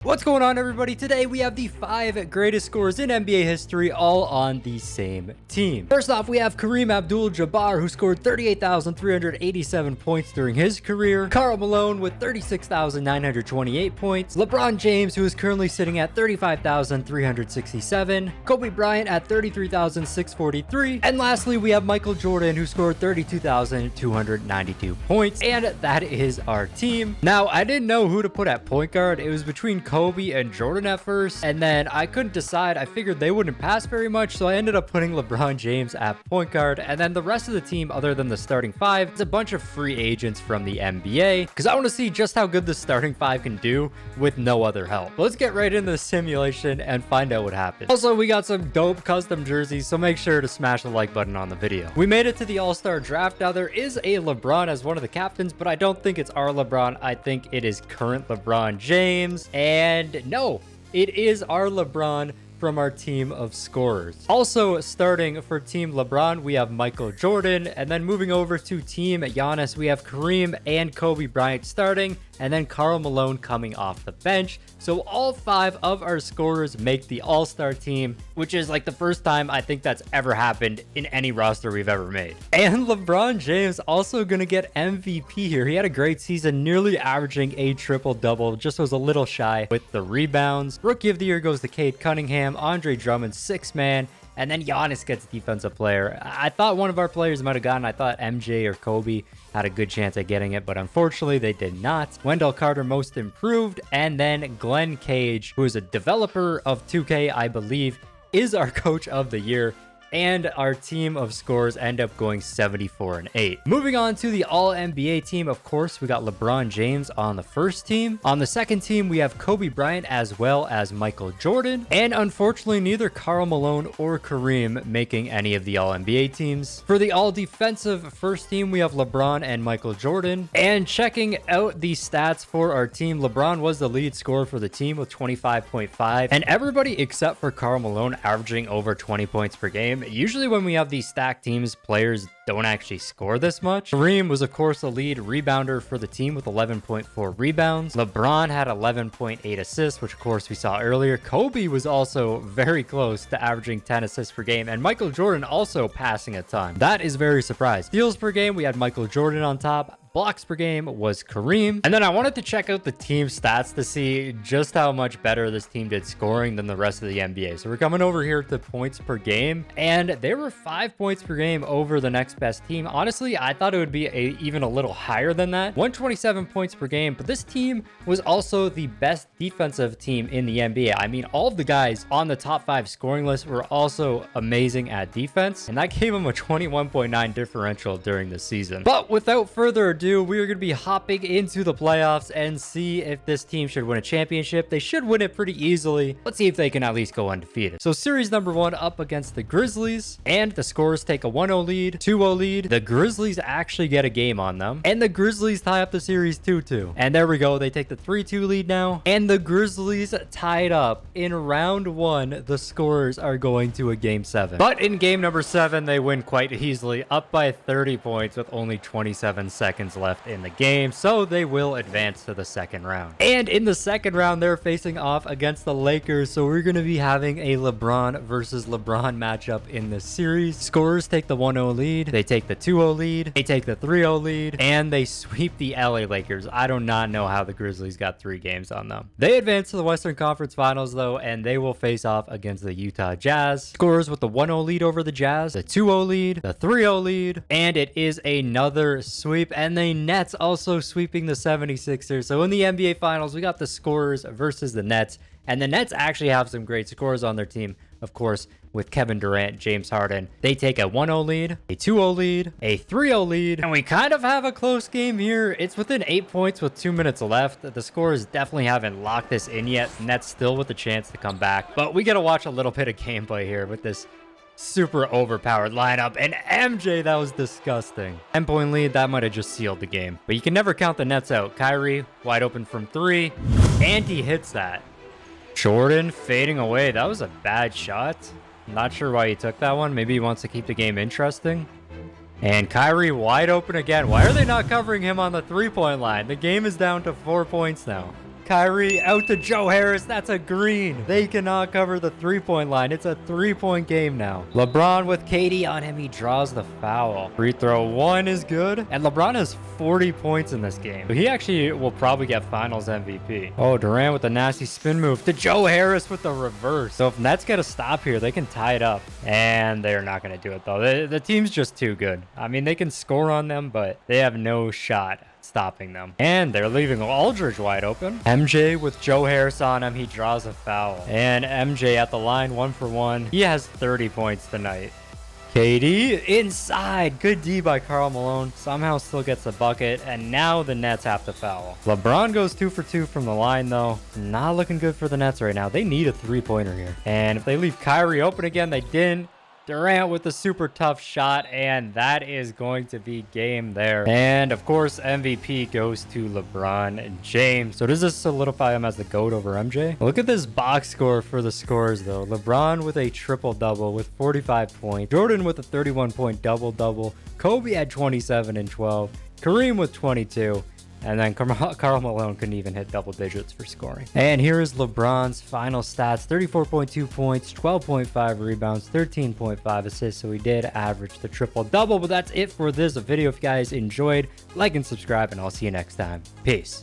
What's going on, everybody? Today we have the 5 greatest scorers in NBA history all on the same team. First off, we have Kareem Abdul-Jabbar, who scored 38,387 points during his career. Karl Malone with 36,928 points. LeBron James, who is currently sitting at 35,367. Kobe Bryant at 33,643. And lastly, we have Michael Jordan, who scored 32,292 points. And that is our team. Now, I didn't know who to put at point guard. It was between Kobe and Jordan at first, and then I couldn't decide. I figured they wouldn't pass very much, so I ended up putting LeBron James at point guard. And then the rest of the team, other than the starting 5, is a bunch of free agents from the NBA, because I want to see just how good the starting 5 can do with no other help. Let's get right into the simulation and find out what happens. Also, we got some dope custom jerseys, so make sure to smash the like button on the video. We made it to the All-Star draft. Now, there is a LeBron as one of the captains, but I don't think it's our LeBron. I think it is current LeBron James. And no, it is our LeBron from our team of scorers. Also starting for Team LeBron, we have Michael Jordan. And then moving over to Team Giannis, we have Kareem and Kobe Bryant starting, and then Karl Malone coming off the bench. So all 5 of our scorers make the All-Star team, which is like the first time I think that's ever happened in any roster we've ever made. And LeBron James also gonna get MVP here. He had a great season, nearly averaging a triple-double, just was a little shy with the rebounds. Rookie of the Year goes to Cade Cunningham, Andre Drummond, 6th man. And then Giannis gets defensive player. I thought one of our players might have gotten. I thought MJ or Kobe had a good chance at getting it, but unfortunately they did not. Wendell Carter, most improved. And then Glenn Cage, who is a developer of 2K, I believe, is our coach of the year. And our team of scorers end up going 74-8. Moving on to the All-NBA team, of course, we got LeBron James on the first team. On the second team, we have Kobe Bryant as well as Michael Jordan. And unfortunately, neither Karl Malone or Kareem making any of the All-NBA teams. For the All-Defensive first team, we have LeBron and Michael Jordan. And checking out the stats for our team, LeBron was the lead scorer for the team with 25.5. And everybody except for Karl Malone averaging over 20 points per game. Usually when we have these stacked teams, players don't actually score this much. Kareem was, of course, the lead rebounder for the team with 11.4 rebounds. LeBron had 11.8 assists, which, of course, we saw earlier. Kobe was also very close to averaging 10 assists per game, and Michael Jordan also passing a ton. That is very surprising. Steals per game, we had Michael Jordan on top. Blocks per game was Kareem. And then I wanted to check out the team stats to see just how much better this team did scoring than the rest of the NBA. So we're coming over here to points per game, and they were 5 points per game over the next best team. Honestly, I thought it would be even a little higher than that. 127 points per game, but this team was also the best defensive team in the NBA. I mean, all of the guys on the top 5 scoring list were also amazing at defense, and that gave them a 21.9 differential during the season. But without further ado, we are going to be hopping into the playoffs and see if this team should win a championship. They should win it pretty easily. Let's see if they can at least go undefeated. So series number 1 up against the Grizzlies, and the scorers take a 1-0 lead, 2-0 lead. The Grizzlies actually get a game on them, and the Grizzlies tie up the series 2-2. And there we go. They take the 3-2 lead now, and the Grizzlies tied up in round 1. The scorers are going to a game 7. But in game number 7, they win quite easily, up by 30 points with only 27 seconds left in the game, so they will advance to the second round. And in the second round, they're facing off against the Lakers, so we're going to be having a LeBron versus LeBron matchup in this series. Scorers take the 1-0 lead, they take the 2-0 lead, they take the 3-0 lead, and they sweep the LA Lakers. I do not know how the Grizzlies got 3 games on them. They advance to the Western Conference Finals, though, and they will face off against the Utah Jazz. Scorers with the 1-0 lead over the Jazz, the 2-0 lead, the 3-0 lead, and it is another sweep, and the Nets also sweeping the 76ers. So in the NBA Finals, we got the scorers versus the Nets, and the Nets actually have some great scorers on their team, of course, with Kevin Durant, James Harden. They take a 1-0 lead, a 2-0 lead, a 3-0 lead, and we kind of have a close game here. It's within 8 points with 2 minutes left. The scorers definitely haven't locked this in yet. Nets still with a chance to come back, but we got to watch a little bit of gameplay here with this super overpowered lineup. And MJ, that was disgusting. 10-point lead, that might have just sealed the game. But you can never count the Nets out. Kyrie, wide open from 3, and he hits that. Jordan fading away. That was a bad shot. Not sure why he took that one. Maybe he wants to keep the game interesting. And Kyrie wide open again. Why are they not covering him on the 3-point line? The game is down to 4 points now. Kyrie out to Joe Harris. That's a green. They cannot cover the three-point line. It's a three-point game now. LeBron with KD on him. He draws the foul. Free throw one is good. And LeBron has 40 points in this game. So he actually will probably get finals MVP. Oh, Durant with a nasty spin move to Joe Harris with the reverse. So if Nets get a stop here, they can tie it up. And they're not going to do it, though. The team's just too good. I mean, they can score on them, but they have no shot stopping them. And they're leaving Aldridge wide open. MJ with Joe Harris on him. He draws a foul. And MJ at the line, 1 for 1. He has 30 points tonight. KD inside. Good D by Karl Malone. Somehow still gets the bucket. And now the Nets have to foul. LeBron goes 2 for 2 from the line, though. Not looking good for the Nets right now. They need a three-pointer here. And if they leave Kyrie open again, they didn't. Durant with a super tough shot, and that is going to be game there. And of course, MVP goes to LeBron James. So does this solidify him as the GOAT over MJ? Look at this box score for the scores, though. LeBron with a triple-double with 45 points. Jordan with a 31-point double-double. Kobe had 27 and 12. Kareem with 22. And then Karl Malone couldn't even hit double digits for scoring. And here is LeBron's final stats. 34.2 points, 12.5 rebounds, 13.5 assists. So he did average the triple-double. But that's it for this video. If you guys enjoyed, like and subscribe, and I'll see you next time. Peace.